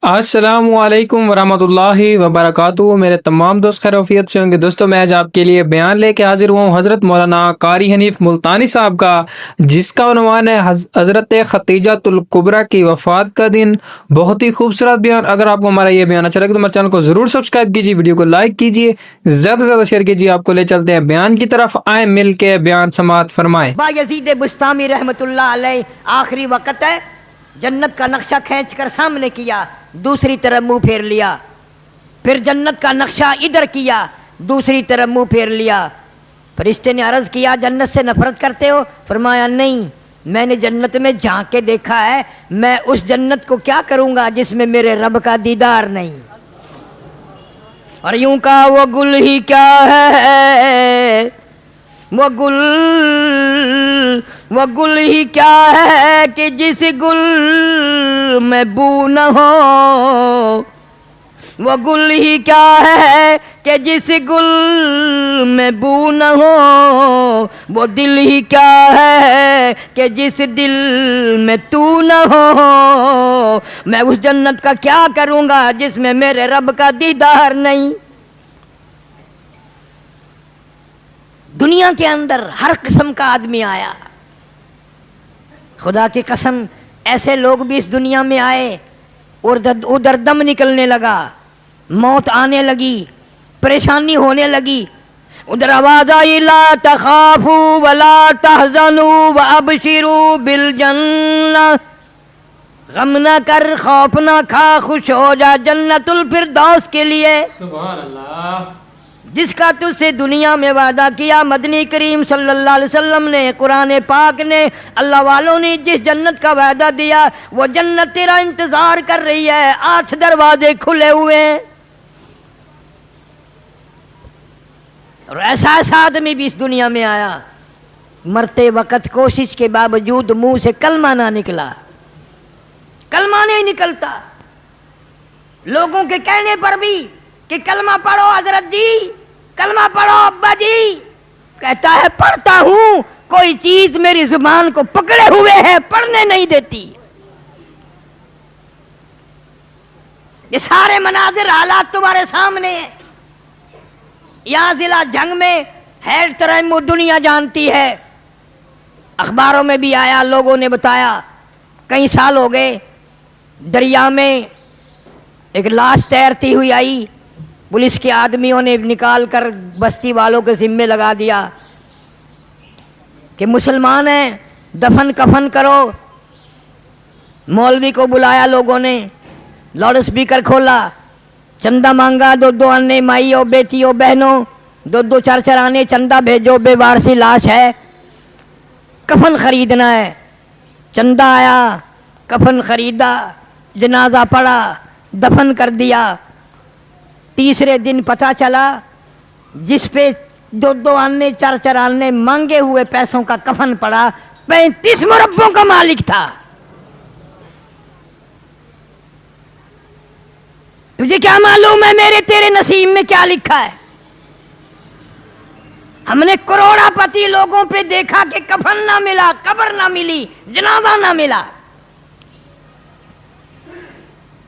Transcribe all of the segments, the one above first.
السلام علیکم ورحمۃ اللہ وبرکاتہ۔ میرے تمام دوست خیریت سے ہوں گے۔ دوستوں میں آج آپ کے لیے بیان لے کے حاضر ہوں حضرت مولانا قاری حنیف ملتانی صاحب کا، جس کا عنوان ہے حضرت ختیجۃ الکبریٰ کی وفات کا دن۔ بہت ہی خوبصورت بیان۔ اگر آپ کو ہمارا یہ بیان اچھا لگے تو ہمارے چینل کو ضرور سبسکرائب کیجیے، ویڈیو کو لائک کیجیے، زیادہ سے زیادہ شیئر کیجیے۔ آپ کو لے چلتے ہیں بیان کی طرف، آئیں مل کے بیان سماعت فرمائیں۔ بایزید بستامی رحمت اللہ علیہ آخری وقت ہے، جنت کا نقشہ کھینچ کر سامنے کیا، دوسری طرف منہ پھیر لیا، پھر جنت کا نقشہ ادھر کیا، دوسری طرف منہ پھیر لیا۔ فرشتے نے عرض کیا جنت سے نفرت کرتے ہو؟ فرمایا نہیں، میں نے جنت میں جھانک کے دیکھا ہے، میں اس جنت کو کیا کروں گا جس میں میرے رب کا دیدار نہیں۔ اور یوں کہا وہ گل ہی کیا ہے، وہ گل ہی کیا ہے کہ جس گل میں بو نہ ہو، وہ گل ہی کیا ہے کہ جس گل میں بو نہ ہو، وہ دل ہی کیا ہے کہ جس دل میں تو نہ ہو، میں اس جنت کا کیا کروں گا جس میں میرے رب کا دیدار نہیں۔ دنیا کے اندر ہر قسم کا آدمی آیا، خدا کی قسم ایسے لوگ بھی اس دنیا میں آئے اور ادھر دم نکلنے لگا، موت آنے لگی، پریشانی ہونے لگی، ادھر آواز آئی لا تخافوا ولا تحزنوا وابشروا بالجنہ، غم نہ کر، خوف نہ کھا، خوش ہو جا جنت الفردوس کے لیے، سبحان اللہ، جس کا تجھ سے دنیا میں وعدہ کیا۔ مدنی کریم صلی اللہ علیہ وسلم نے، قرآن پاک نے، اللہ والوں نے جس جنت کا وعدہ دیا وہ جنت تیرا انتظار کر رہی ہے، 8 دروازے کھلے ہوئے ہیں۔ اور ایسا آدمی بھی اس دنیا میں آیا، مرتے وقت کوشش کے باوجود منہ سے کلمہ نہ نکلا، کلمہ نہیں نکلتا، لوگوں کے کہنے پر بھی کہ کلمہ پڑھو حضرت جی، کلمہ پڑھو ابا جی، کہتا ہے پڑھتا ہوں، کوئی چیز میری زبان کو پکڑے ہوئے ہے، پڑھنے نہیں دیتی۔ یہ سارے مناظر حالات تمہارے سامنے ہیں۔ یہاں ضلع جنگ میں ہیڈ ترائم دنیا جانتی ہے، اخباروں میں بھی آیا، لوگوں نے بتایا، کئی سال ہو گئے، دریا میں ایک لاش تیرتی ہوئی آئی، پولیس کے آدمیوں نے نکال کر بستی والوں کے ذمے لگا دیا کہ مسلمان ہیں، دفن کفن کرو۔ مولوی کو بلایا لوگوں نے، لاؤڈ اسپیکر کھولا، چندہ مانگا، 2 آنے، مائیوں بیٹیوں بہنوں، 2 4 آنے، چندہ بھیجو، بے وارسی لاش ہے، کفن خریدنا ہے۔ چندہ آیا، کفن خریدا، جنازہ پڑا، دفن کر دیا۔ تیسرے دن پتہ چلا جس پہ 2 آنے 4 آنے مانگے ہوئے پیسوں کا کفن پڑا، 35 مربوں کا مالک تھا۔ تجھے کیا معلوم ہے میرے تیرے نصیب میں کیا لکھا ہے؟ ہم نے کروڑا پتی لوگوں پہ دیکھا کہ کفن نہ ملا، قبر نہ ملی، جنازہ نہ ملا،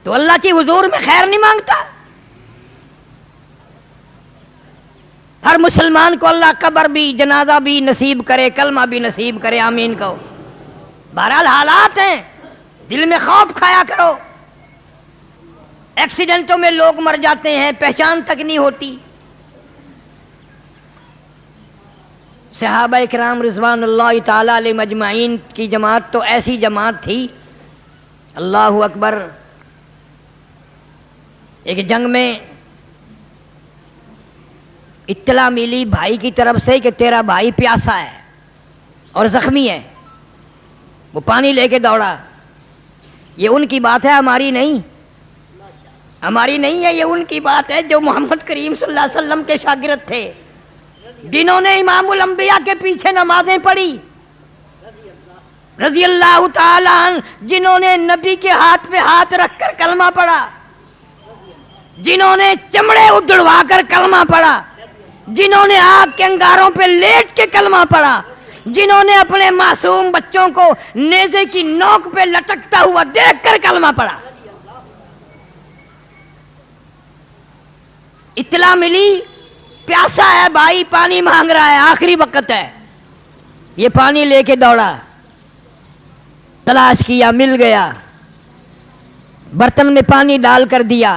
تو اللہ کی حضور میں خیر نہیں مانگتا؟ ہر مسلمان کو اللہ قبر بھی، جنازہ بھی نصیب کرے، کلمہ بھی نصیب کرے، آمین کہو۔ بہرحال حالات ہیں، دل میں خوف کھایا کرو۔ ایکسیڈنٹوں میں لوگ مر جاتے ہیں، پہچان تک نہیں ہوتی۔ صحابہ اکرام رضوان اللہ تعالی علیہ مجمعین کی جماعت تو ایسی جماعت تھی، اللہ اکبر۔ ایک جنگ میں اطلاع ملی بھائی کی طرف سے کہ تیرا بھائی پیاسا ہے اور زخمی ہے، وہ پانی لے کے دوڑا۔ یہ ان کی بات ہے، ہماری نہیں، ہماری نہیں ہے، یہ ان کی بات ہے جو محمد کریم صلی اللہ علیہ وسلم کے شاگرد تھے، جنہوں نے امام الانبیاء کے پیچھے نمازیں پڑھی، رضی اللہ تعالی عنہ، جنہوں نے نبی کے ہاتھ پہ ہاتھ رکھ کر کلمہ پڑھا، جنہوں نے چمڑے اڑوا کر کلمہ پڑھا، جنہوں نے آگ کے انگاروں پہ لیٹ کے کلمہ پڑھا، جنہوں نے اپنے معصوم بچوں کو نیزے کی نوک پہ لٹکتا ہوا دیکھ کر کلمہ پڑھا۔ इत्तला मिली प्यासा है भाई, पानी मांग रहा है, आखिरी वक्त है। ये पानी लेके दौड़ा, तलाश किया, मिल गया, बर्तन में पानी डाल कर दिया।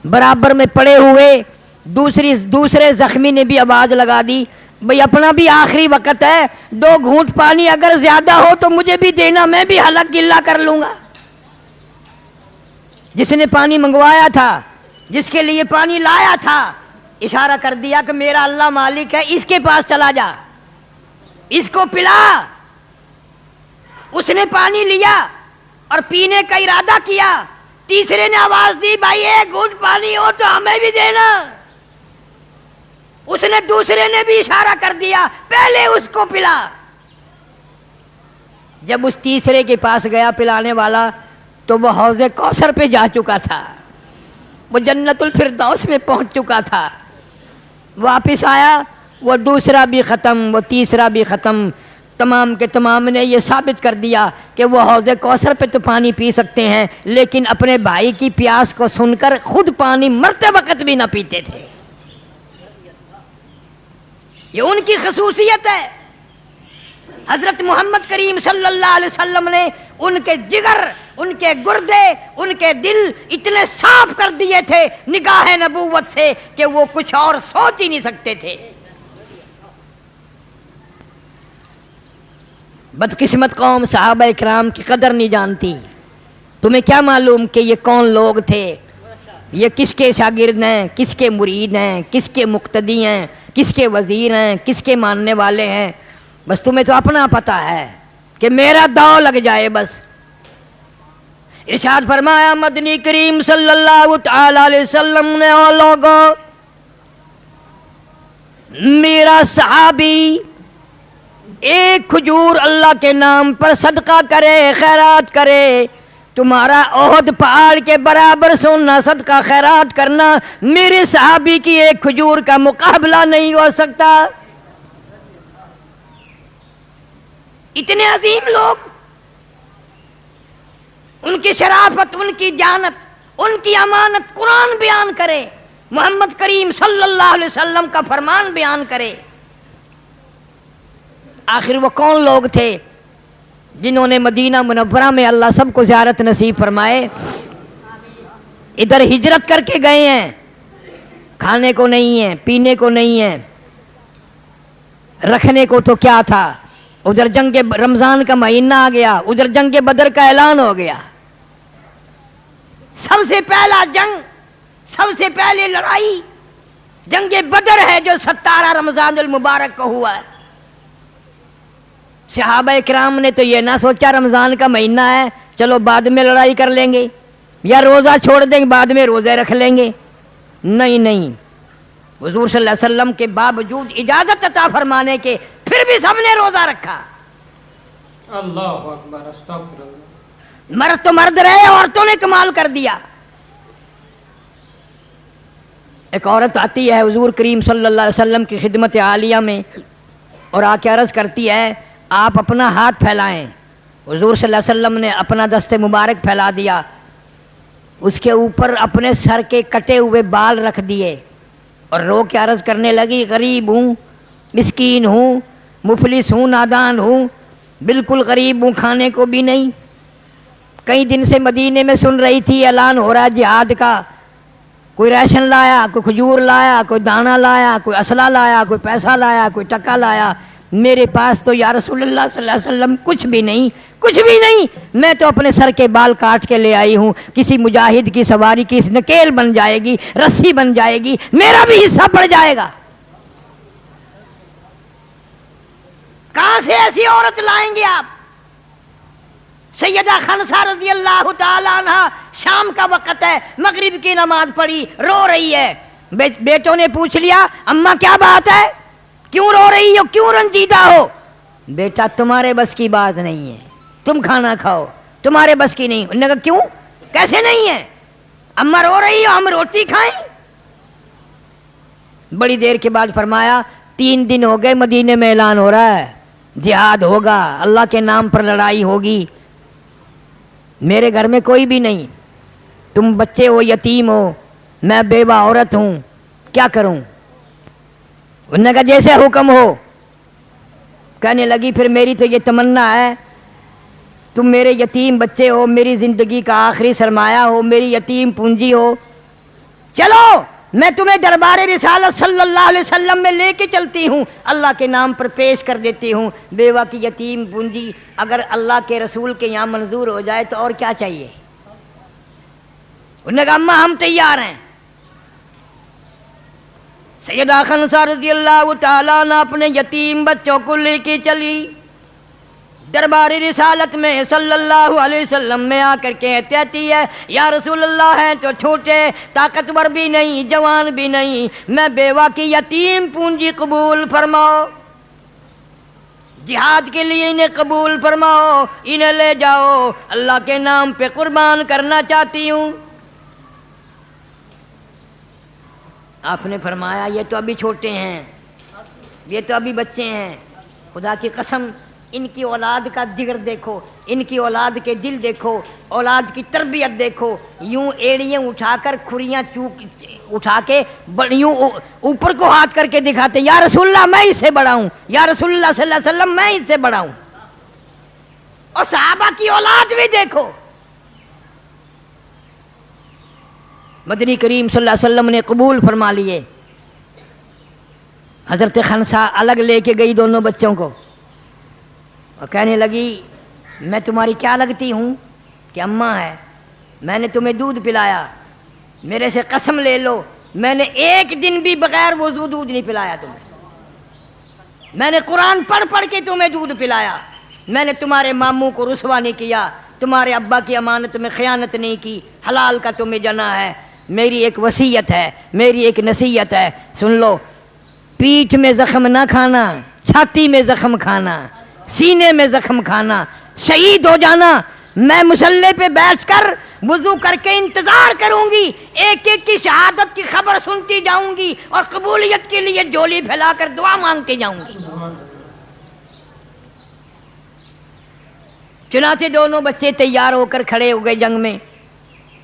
बराबर में पड़े हुए दूसरे जख्मी ने भी आवाज लगा दी, भाई अपना भी आखिरी वक्त है, 2 घूंट पानी अगर ज्यादा हो तो मुझे भी देना, मैं भी हलक गिल्ला कर लूंगा। जिसने पानी मंगवाया था, जिसके लिए पानी लाया था, इशारा कर दिया कि मेरा अल्लाह मालिक है, इसके पास चला जा, इसको पिला। उसने पानी लिया और पीने का इरादा किया। तीसरे ने आवाज दी, भाई 1 घूंट पानी हो तो हमें भी देना। उसने दूसरे ने भी इशारा कर दिया, पहले उसको पिला। जब उस तीसरे के पास गया पिलाने वाला, तो वो हौज़े कौसर पे जा चुका था, वो जन्नतुल फिरदौस में पहुंच चुका था। वापिस आया, वो दूसरा भी खत्म, वो तीसरा भी खत्म। तमाम के तमाम ने ये साबित कर दिया कि वो हौज़े कौसर पे तो पानी पी सकते हैं, लेकिन अपने भाई की प्यास को सुनकर खुद पानी मरते वक्त भी ना पीते थे। ये उनकी खसूसियत है। हजरत मोहम्मद करीम सल्लल्लाहु अलैहि वसल्लम ने उनके जिगर, उनके गुर्दे, उनके दिल इतने साफ कर दिए थे निगाह नबूवत से कि वो कुछ और सोच ही नहीं सकते थे। बदकिस्मत कौम सहाबा इकराम की कदर नहीं जानती। तुम्हें क्या मालूम कि ये कौन लोग थे, ये किसके शागिर्द हैं, किसके मुरीद हैं, किसके मुक्तदी हैं, किसके वजीर हैं, किसके मानने वाले हैं। बस तुम्हें तो अपना पता है कि मेरा दाव लग जाए बस। इरशाद फरमाया मदनी करीम सल्लल्लाहु तआला अलैहि वसल्लम ने, ओ लोगों, मेरा सहाबी एक खजूर अल्लाह के नाम पर सदका करे, खैरात करे, तुम्हारा ओहद पहाड़ के बराबर सोना सदका खैरात करना मेरे सहाबी की एक खजूर का मुकाबला नहीं हो सकता। इतने अजीम लोग, उनकी शराफत, उनकी जानत, उनकी अमानत कुरान बयान करे, मोहम्मद करीम सल्लल्लाहु अलैहि वसल्लम का फरमान बयान करे। आखिर वो कौन लोग थे जिन्होंने मदीना मुनव्वरा में, अल्लाह सबको ज़ियारत नसीब फरमाए, इधर हिजरत करके गए हैं, खाने को नहीं है, पीने को नहीं है, रखने को तो क्या था। उधर जंग रमजान का महीना आ गया, उधर जंग बदर का ऐलान हो गया। सबसे पहला जंग, सबसे पहले लड़ाई जंग बदर है जो 17 रमजानुल मुबारक को हुआ है। सहाबा इकराम ने तो ये ना सोचा रमजान का महीना है चलो बाद में लड़ाई कर लेंगे, या रोजा छोड़ देंगे बाद में रोजे रख लेंगे। नहीं नहीं, हुजूर सल्लल्लाहु अलैहि वसल्लम के बावजूद इजाजत अता फरमाने के फिर भी सबने रोजा रखा। अल्लाहु अकबर, अस्तगफिरुल्लाह। मर्द तो मर्द रहे, औरतों ने कमाल कर दिया। एक औरत आती है हुजूर करीम सल्लल्लाहु अलैहि वसल्लम की खिदमत आलिया में और आके अर्ज करती है आप अपना हाथ फैलाएं। हुजूर सल्लल्लाहु अलैहि वसल्लम ने अपना दस्ते मुबारक फैला दिया, उसके ऊपर अपने सर के कटे हुए बाल रख दिए और रो के अर्ज करने लगी, गरीब हूँ, मिस्कीन हूँ, मुफलिस हूँ, नादान हूँ, बिल्कुल गरीब हूँ, खाने को भी नहीं। कई दिन से मदीने में सुन रही थी ऐलान हो रहा है जिहाद का, कोई राशन लाया, कोई खजूर लाया, कोई दाना लाया, कोई असला लाया, कोई पैसा लाया, कोई टका लाया। मेरे पास तो या रसूलुल्लाह सल्लल्लाहु अलैहि वसल्लम कुछ भी नहीं, कुछ भी नहीं। मैं तो अपने सर के बाल काट के ले आई हूँ, किसी मुजाहिद की सवारी की नकेल बन जाएगी, रस्सी बन जाएगी, मेरा भी हिस्सा पड़ जाएगा। कहां से ऐसी औरत लाएंगे आप? सैयदा खनसा रजी अल्लाह ताला अन्हा, शाम का वक्त है, मगरिब की नमाज पढ़ी, रो रही है। बेटों ने पूछ लिया अम्मा क्या बात है, क्यों रो रही हो, क्यों रंजीदा हो? बेटा तुम्हारे बस की बात नहीं है, तुम खाना खाओ, तुम्हारे बस की नहीं। उन्होंने कहा क्यों, कैसे नहीं है? अम्मा रो रही हो, हम रोटी खाएं? बड़ी देर के बाद फरमाया 3 दिन हो गए मदीने में ऐलान हो रहा है जिहाद होगा, अल्लाह के नाम पर लड़ाई होगी, मेरे घर में कोई भी नहीं, तुम बच्चे हो, यतीम हो, میں بیوہ عورت ہوں، کیا کروں؟ انہوں نے کہا جیسے حکم ہو۔ کہنے لگی پھر میری تو یہ تمنا ہے، تم میرے یتیم بچے ہو، میری زندگی کا آخری سرمایہ ہو، میری یتیم پونجی ہو، چلو میں تمہیں دربار رسالت صلی اللہ علیہ وسلم میں لے کے چلتی ہوں، اللہ کے نام پر پیش کر دیتی ہوں بیوہ کی یتیم پونجی۔ اگر اللہ کے رسول کے یہاں منظور ہو جائے تو اور کیا چاہیے؟ انہوں نے کہا اماں ہم تیار ہیں۔ سیدہ خنسا رضی اللہ تعالیٰ عنہ اپنے یتیم بچوں کو لے کے چلی دربار رسالت میں صلی اللہ علیہ وسلم میں آ کر کے کہتی ہے یا رسول اللہ ہیں تو چھوٹے، طاقتور بھی نہیں، جوان بھی نہیں، میں بیوہ کی یتیم پونجی قبول فرماؤ، جہاد کے لیے انہیں قبول فرماؤ، انہیں لے جاؤ، اللہ کے نام پہ قربان کرنا چاہتی ہوں۔ آپ نے فرمایا یہ تو ابھی چھوٹے ہیں، یہ تو ابھی بچے ہیں، خدا کی قسم ان کی اولاد کا جگر دیکھو، ان کی اولاد کے دل دیکھو، اولاد کی تربیت دیکھو، یوں ایڑیاں اٹھا کر کھریاں اٹھا کے یوں اوپر کو ہاتھ کر کے دکھاتے یا رسول اللہ میں اس سے بڑا ہوں، یا رسول اللہ صلی اللہ علیہ وسلم میں اس سے بڑا ہوں۔ اور صحابہ کی اولاد بھی دیکھو، مدنی کریم صلی اللہ علیہ وسلم نے قبول فرما لیے۔ حضرت خنسا الگ لے کے گئی دونوں بچوں کو اور کہنے لگی میں تمہاری کیا لگتی ہوں کہ اماں ہے، میں نے تمہیں دودھ پلایا، میرے سے قسم لے لو میں نے ایک دن بھی بغیر وضو دودھ نہیں پلایا تمہیں، میں نے قرآن پڑھ پڑھ کے تمہیں دودھ پلایا، میں نے تمہارے ماموں کو رسوا نہیں کیا، تمہارے ابا کی امانت میں خیانت نہیں کی، حلال کا تمہیں جنا ہے۔ میری ایک وصیت ہے، میری ایک نصیحت ہے، سن لو، پیٹھ میں زخم نہ کھانا، چھاتی میں زخم کھانا، سینے میں زخم کھانا، شہید ہو جانا۔ میں مصلی پہ بیٹھ کر وضو کر کے انتظار کروں گی، ایک ایک کی شہادت کی خبر سنتی جاؤں گی اور قبولیت کے لیے جھولی پھیلا کر دعا مانگتے جاؤں گی۔ چنانچہ دونوں بچے تیار ہو کر کھڑے ہو گئے جنگ میں۔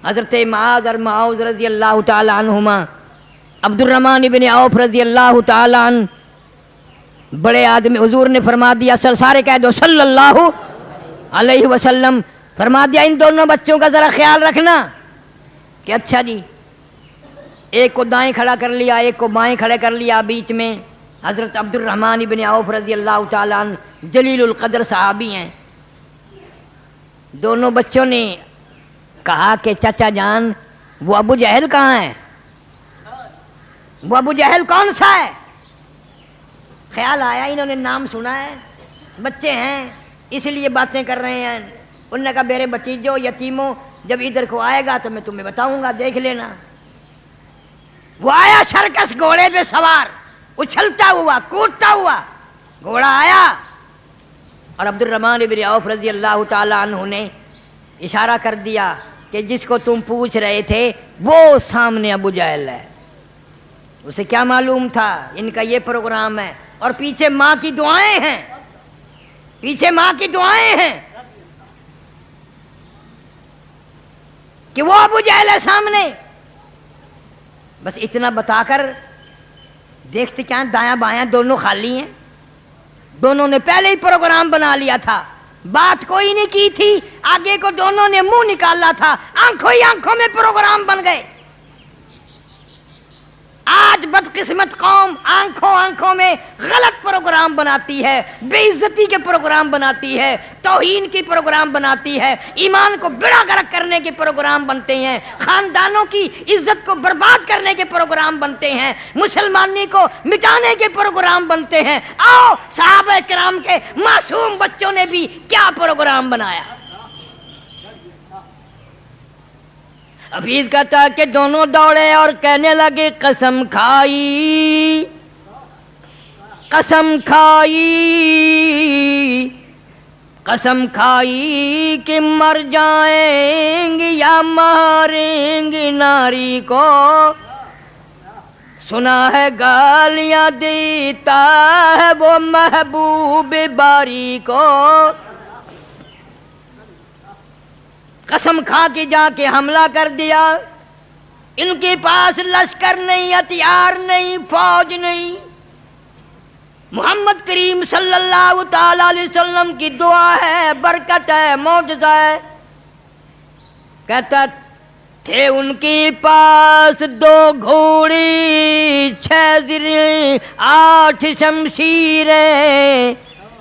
حضرت معاذ اور معاذ رضی اللہ تعالی عنہما، عبد الرحمن ابن عوف رضی اللہ تعالی عنہ، بڑے آدمی، حضور نے فرما دیا، سارے کہہ دو صلی اللہ علیہ وسلم، فرما دیا ان دونوں بچوں کا ذرا خیال رکھنا کہ اچھا جی، ایک کو دائیں کھڑا کر لیا، ایک کو بائیں کھڑے کر لیا، بیچ میں حضرت عبد الرحمن ابن عوف رضی اللہ تعالی عنہ جلیل القدر صحابی ہیں۔ دونوں بچوں نے کہا کہ چچا جان وہ ابو جہل کہاں ہے؟ وہ ابو جہل کون سا ہے؟ خیال آیا انہوں نے نام سنا ہے، بچے ہیں اس لیے باتیں کر رہے ہیں۔ انہوں نے کہا میرے بتیجوں یتیموں جب ادھر کو آئے گا تو میں تمہیں بتاؤں گا، دیکھ لینا۔ وہ آیا شرکس گھوڑے پہ سوار، اچھلتا ہوا کودتا ہوا گھوڑا آیا، اور عبد الرحمن ابن عوف رضی اللہ تعالی عنہ نے اشارہ کر دیا کہ جس کو تم پوچھ رہے تھے وہ سامنے ابو جہل ہے۔ اسے کیا معلوم تھا ان کا یہ پروگرام ہے، اور پیچھے ماں کی دعائیں ہیں، پیچھے ماں کی دعائیں ہیں کہ وہ ابو جہل ہے سامنے۔ بس اتنا بتا کر دیکھتے کیا دایاں بایاں دونوں خالی ہیں، دونوں نے پہلے ہی پروگرام بنا لیا تھا، بات کوئی نہیں کی تھی، آگے کو دونوں نے منہ نکالا تھا، آنکھوں ہی آنکھوں میں پروگرام بن گئے۔ آج بدقسمت قوم آنکھوں آنکھوں میں غلط پروگرام بناتی ہے، بے عزتی کے پروگرام بناتی ہے، توہین کی پروگرام بناتی ہے، ایمان کو بڑا غرق کرنے کے پروگرام بنتے ہیں، خاندانوں کی عزت کو برباد کرنے کے پروگرام بنتے ہیں، مسلمانی کو مٹانے کے پروگرام بنتے ہیں۔ آؤ صحابہ کرام کے معصوم بچوں نے بھی کیا پروگرام بنایا۔ حفیظ کہتا ہے کہ دونوں دوڑے اور کہنے لگے قسم کھائی، قسم کھائی، قسم کھائی کہ مر جائیں گے یا ماریں گے ناری کو، سنا ہے گالیاں دیتا ہے وہ محبوب باری کو، قسم کھا کے جا کے حملہ کر دیا۔ इनके पास लश्कर नहीं, हथियार नहीं, फौज नहीं। मोहम्मद करीम सल्लल्लाहु ताला अलैहि वसल्लम की दुआ है, बरकत है, मौजज़ा है। कहता थे उनके पास 2 घोड़े, 6 ज़िरें, 8 शमशीरें,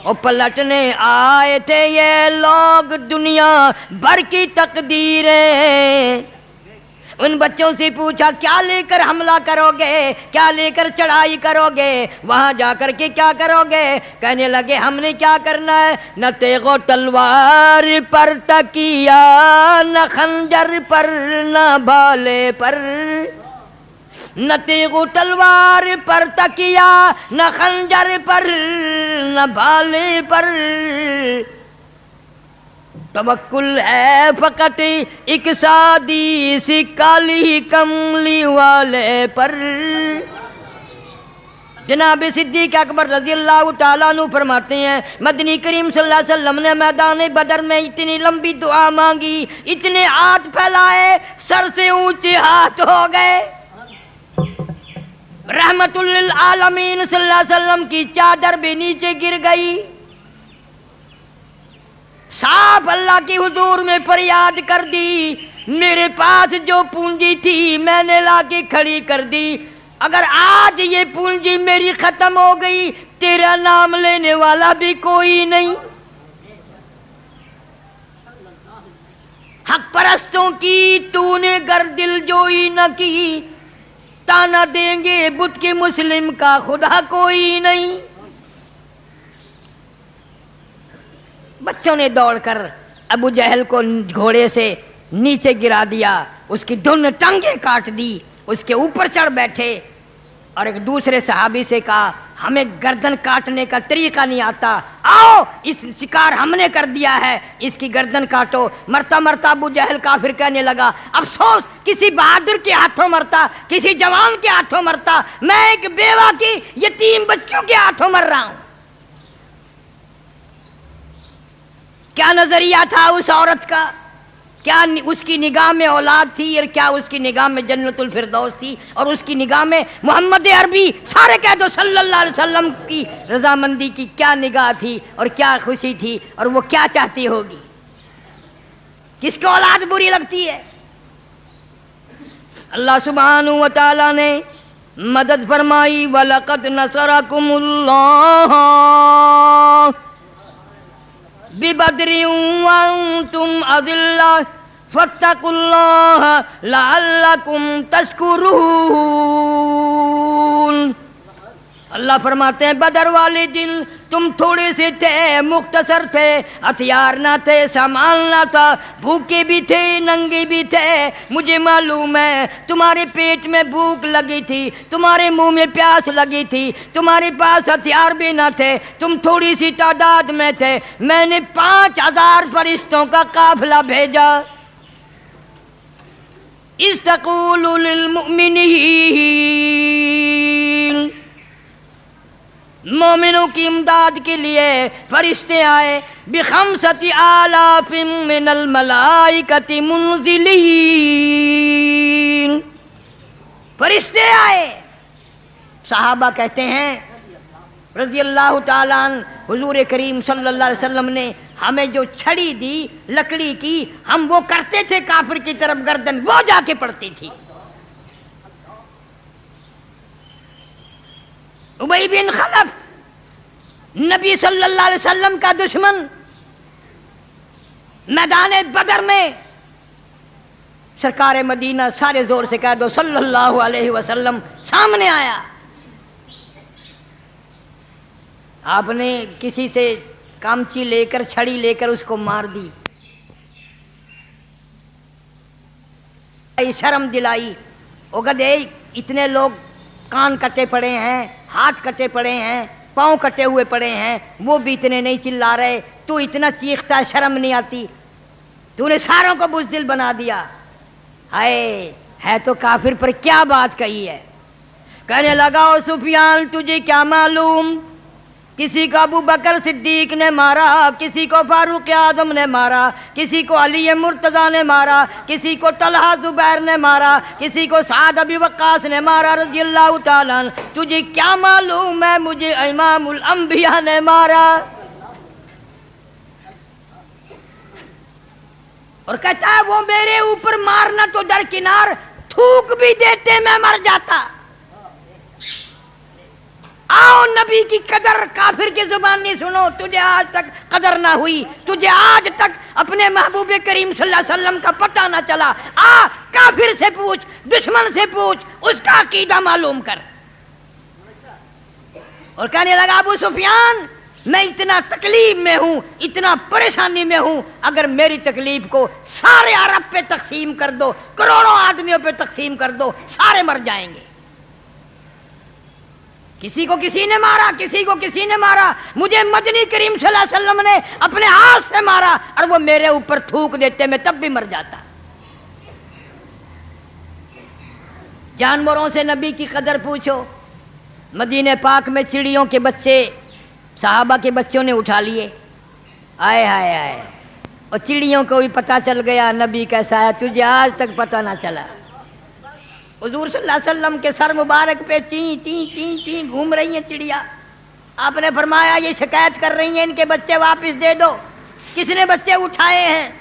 और पलटने आए थे ये लोग दुनिया भर की तकदीरें। उन बच्चों से पूछा क्या लेकर हमला करोगे, क्या लेकर चढ़ाई करोगे, वहां जाकर के क्या करोगे? कहने लगे हमने क्या करना है, न तेगो तलवार पर तकिया, न खंजर पर, न भाले पर। न तेगो तलवार पर तकिया, न खंजर पर, न भाले पर। तवक्कुल है फकत एक सादी सी काली कमली वाले पर। जनाब सिद्दीक अकबर रजी अल्लाह ताला अन्हु फरमाते हैं, मदनी करीम सल्लल्लाहु अलैहि वसल्लम ने मैदान बदर में इतनी लंबी दुआ मांगी, इतने हाथ फैलाए, सर से ऊंचे हाथ हो गए। रहमतुल लिल आलमीन सल्लल्लाहु अलैहि वसल्लम की चादर भी नीचे गिर गई। साफ अल्लाह की हुजूर में फरियाद कर दी, मेरे पास जो पूंजी थी मैंने लाके खड़ी कर दी। अगर आज ये पूंजी मेरी खत्म हो गई, तेरा नाम लेने वाला भी कोई नहीं। हक परस्तों की तूने गर दिल जोई न की, ताना देंगे बुत के मुस्लिम का खुदा कोई नहीं। बच्चों ने दौड़कर अबू जहल को घोड़े से नीचे गिरा दिया, उसकी दोनों टांगें काट दी, उसके ऊपर चढ़ बैठे और एक दूसरे सहाबी से कहा हमें गर्दन काटने का तरीका नहीं आता, आओ इस शिकार हमने कर दिया है, इसकी गर्दन काटो। मरता मरता अबू जहल काफिर कहने लगा अफसोस किसी बहादुर के हाथों मरता, किसी जवान के हाथों मरता, मैं एक बेवा की यतीम बच्चों के हाथों मर रहा हूं। क्या नजरिया था उस औरत का, क्या उसकी निगाह में औलाद थी और क्या उसकी निगाह में जन्नतुल फिरदौस थी, और उसकी निगाह में मोहम्मद अरबी सारे कह दो सल्लल्लाहु अलैहि वसल्लम की रजामंदी की क्या निगाह थी और क्या खुशी थी, और वो क्या चाहती होगी। किसको औलाद बुरी लगती है? अल्लाह सुब्हानहू व तआला ने मदद फरमाई, वलक़द नसरकुमुल्लाह बिबद्रिन व अंतुम अज़िल्ला फत्तकुल्लाह लअल्लकुम तशकुरून। अल्लाह फरमाते हैं बदर वाले दिन तुम थोड़े से थे, मुख्तसर थे, हथियार ना थे, सामान ना था, भूखे भी थे, नंगे भी थे। मुझे मालूम है तुम्हारे पेट में भूख लगी थी, तुम्हारे मुंह में प्यास लगी थी, तुम्हारे पास हथियार भी ना थे, तुम थोड़ी सी तादाद में थे। मैंने 5000 फरिश्तों का काफिला भेजा। इस्तक़ूलु लिल मुमिनीन, मोमिनों की इमदाद के लिए फरिश्ते आए। बिखमसति आलाफिन मिनल मलाइकति मुनज़िलीन, फरिश्ते आए। सहाबा कहते हैं रज़ी अल्लाह ताला अन्हु, हुजूर करीम सल्लल्लाहु अलैहि वसल्लम ने हमें जो छड़ी दी लकड़ी की, हम वो करते थे काफिर की तरफ गर्दन वो जाके पड़ती थी। उबई बिन खलफ नबी सल्लल्लाहु अलैहि वसल्लम का दुश्मन मैदान बदर में सरकार मदीना सारे जोर से कह दो सल्लल्लाहु अलैहि वसल्लम सामने आया। आपने किसी से कामची लेकर छड़ी लेकर उसको मार दी, शर्म दिलाई। ओ गधे, इतने लोग कान कटे पड़े हैं, हाथ कटे पड़े हैं, पांव कटे हुए पड़े हैं, वो भी इतने नहीं चिल्ला रहे, तू इतना चीखता, शर्म नहीं आती? तूने सारों को बुज़दिल बना दिया। हाय, है तो काफिर पर क्या बात कही है। कहने लगा ओ सुफियान, तुझे क्या मालूम किसी को अबू बकर सिद्दीक ने मारा, किसी को फारूक आजम ने मारा, किसी को अली मुर्तजा ने मारा, किसी को तलहा जुबैर ने मारा, किसी को साद अबी वक्कास ने मारा रज़ी अल्लाह तआला अन्हु। तुझे क्या मालूम है मुझे इमामुल अंबिया ने मारा। और कहता है वो मेरे ऊपर मारना तो दरकिनार, थूक भी देते मैं मर जाता। आओ नबी की कदर काफिर की जुबानी सुनो। तुझे आज तक कदर ना हुई, तुझे आज तक अपने महबूब करीम सल्लल्लाहु अलैहि वसल्लम का पता ना चला। आ काफिर से पूछ, दुश्मन से पूछ, उसका अकीदा मालूम कर। और कहने लगा अबू सुफियान मैं इतना तकलीफ में हूं, इतना परेशानी में हूं, अगर मेरी तकलीफ को सारे अरब पे तकसीम कर दो, करोड़ों आदमियों पे तकसीम कर दो, सारे मर जाएंगे। किसी को किसी ने मारा, किसी को किसी ने मारा, मुझे मदनी करीम सल्लल्लाहु अलैहि वसल्लम ने अपने हाथ से मारा और वो मेरे ऊपर थूक देते, मैं तब भी मर जाता। जानवरों से नबी की कदर पूछो। मदीने पाक में चिड़ियों के बच्चे सहाबा के बच्चों ने उठा लिए। आए हाय हाय, और चिड़ियों को भी पता चल गया नबी कैसा है, तुझे आज तक पता ना चला। हुजूर सल्लल्लाहु अलैहि वसल्लम के सर मुबारक पे ची ची ची ची घूम रही हैं चिड़िया। आपने फरमाया ये शिकायत कर रही हैं इनके बच्चे वापस दे दो। किसने बच्चे उठाए हैं?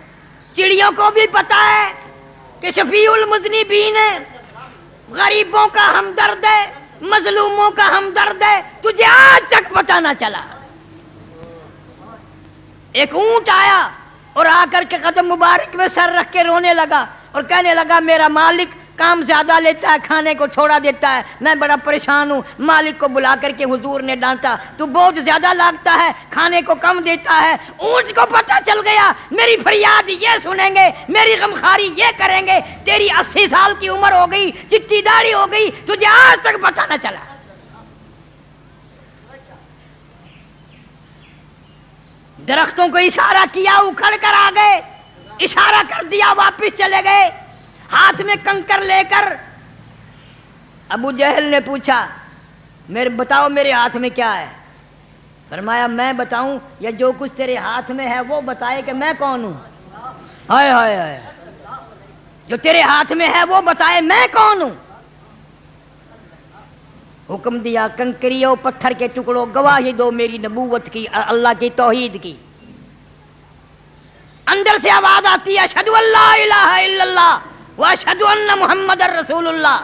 चिड़ियों को भी पता है कि शफीउल मुज़निबीन है, गरीबों का हमदर्द है, मजलूमों का हमदर्द है, तुझे आज तक पता ना चला। एक ऊंट आया और आकर के कदम मुबारक में सर रख के रोने लगा और कहने लगा मेरा मालिक काम ज्यादा लेता है, खाने को छोड़ा देता है, मैं बड़ा परेशान हूँ। मालिक को बुला करके हुजूर ने डांटा, तू बहुत ज्यादा लागता है, खाने को कम देता है। ऊंट को पता चल गया मेरी फरियाद ये सुनेंगे, मेरी गमखारी ये करेंगे। तेरी 80 साल की उम्र हो गई, चिट्टी दाढ़ी हो गई, तुझे आज तक पता न चला। दरख्तों को इशारा किया, उखड़ कर आ गए, इशारा कर दिया, वापिस चले गए हाथ में कंकर लेकर। अबू जहल ने पूछा मेरे बताओ मेरे हाथ में क्या है? फरमाया मैं बताऊं या जो कुछ तेरे हाथ में है वो बताए कि मैं कौन हूं? हाय हाय हाय, जो तेरे हाथ में है वो बताए मैं कौन हूं। हुक्म दिया कंकरियों पत्थर के टुकड़ों गवाही दो मेरी नबूवत की, अल्लाह की तौहीद की। अंदर से आवाज आती है अशहदु अल्ला इलाहा इल्लल्लाह व अशहदु अन्ना मुहम्मदर रसूलुल्लाह।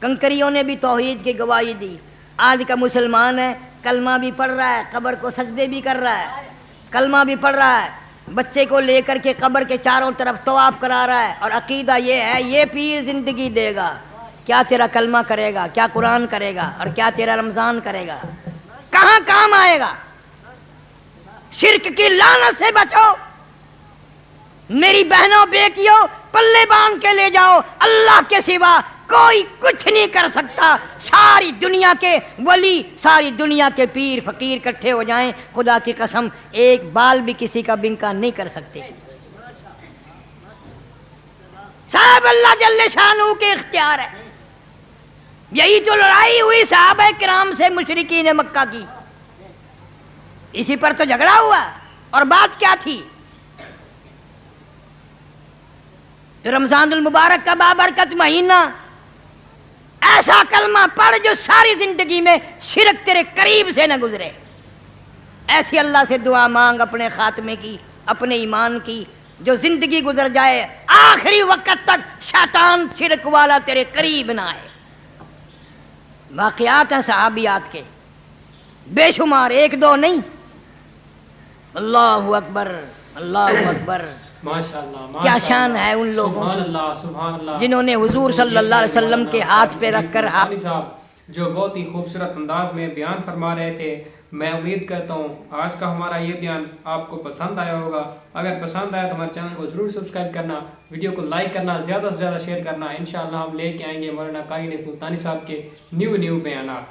कंकरियों ने भी तौहीद की गवाही दी। आज का मुसलमान है, कलमा भी पढ़ रहा है, कब्र को सजदे भी कर रहा है, कलमा भी पढ़ रहा है, बच्चे को लेकर के कब्र के चारों तरफ तवाफ करा रहा है और अकीदा ये है ये पीर जिंदगी देगा। क्या तेरा कलमा करेगा, क्या कुरान करेगा और क्या तेरा रमजान करेगा, कहां काम आएगा? शिर्क की लानत से बचो मेरी बहनों बेटियों, पल्ले बांध के ले जाओ। अल्लाह के सिवा कोई कुछ नहीं कर सकता। सारी दुनिया के वली, सारी दुनिया के पीर फकीर इकट्ठे हो जाएं, खुदा की कसम एक बाल भी किसी का बिंका नहीं कर सकते। सब अल्लाह जल्ले शानू के इख्तियार है। यही तो लड़ाई हुई सहाबा किराम से मुशरिकीन मक्का की, इसी पर तो झगड़ा हुआ। और बात क्या थी? तो रमजानुल मुबारक का बाबरकत महीना, ऐसा कलमा पढ़ जो सारी जिंदगी में शिरक तेरे करीब से न गुजरे। ऐसी अल्लाह से दुआ मांग अपने खात्मे की, अपने ईमान की, जो जिंदगी गुजर जाए आखिरी वक्त तक शैतान शिरक वाला तेरे करीब ना आए। वाक़ियात हैं सहाबियात के बेशुमार, एक दो नहीं। अल्लाहु अकबर, अल्लाहु अकबर। माशाअल्लाह, क्या शान है उन लोगों की जिन्होंने हुजूर सल्लल्लाहु अलैहि वसल्लम के हाथ पे रखकर जो बहुत ही खूबसूरत अंदाज में बयान फरमा रहे थे। मैं उम्मीद करता हूँ आज का हमारा ये बयान आपको पसंद आया होगा। अगर पसंद आया तो हमारे चैनल को ज़रूर सब्सक्राइब करना, वीडियो को लाइक करना, ज़्यादा से ज़्यादा शेयर करना। इंशाअल्लाह हम लेके आएंगे मौलाना कारी मुल्तानी साहब के न्यू बयानात।